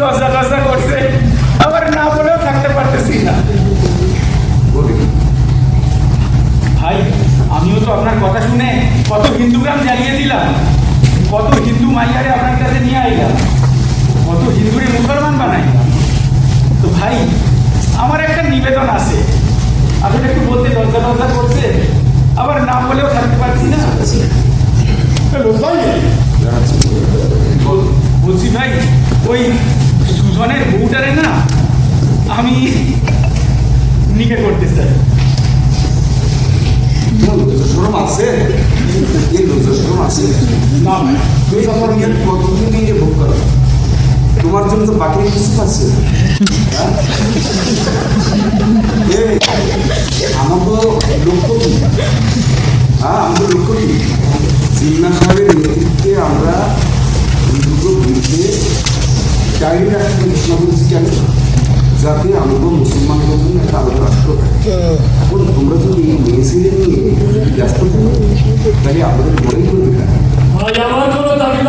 লজ্জা লজ্জা করছে, আবার না বলেও থাকতে পারতেছি না। ভাই আমিও তো আপনার কথা শুনে কত হিন্দু গ্রাম জ্বালিয়ে দিলাম, কত হিন্দু মাইয়ারে আপনার কাছে নিয়ে আইলাম, কত হিন্দুরে মুসলমান বানাইলাম। তো ভাই আমার একটা নিবেদন আছে, আসলে একটু বলতে লজ্জা লজ্জা করছে, আবার না বলেও থাকতে পারছি না। বলছি ভাই, ওই সুজনের বউটারে না আমি নিকে করতে চাই। শরম আছে? এই লজ্জা শরম আছে? না ভাই, তুমি আমার মেয়ের কতদিন নিয়ে ভোগ করো? তোমার জন্য তো বাকি কিছু আছে। আমাকে লক্ষ্য কি? আমাদের লক্ষ্য কি? জিন্না সাহেবের নেতৃত্বে আমরা দুটো বিরুদ্ধে চাইলে একটা ঘোষণা করেছি কেন? যাতে আমাদের মুসলমানদের জন্য একটা আলাদা রাষ্ট্র থাকে। এখন তোমরা যদি এই মেয়ে ছেলে নিয়ে ব্যস্ত থাকো, তাহলে আমাদের মনেই করবে না। আমার কোনো দাবি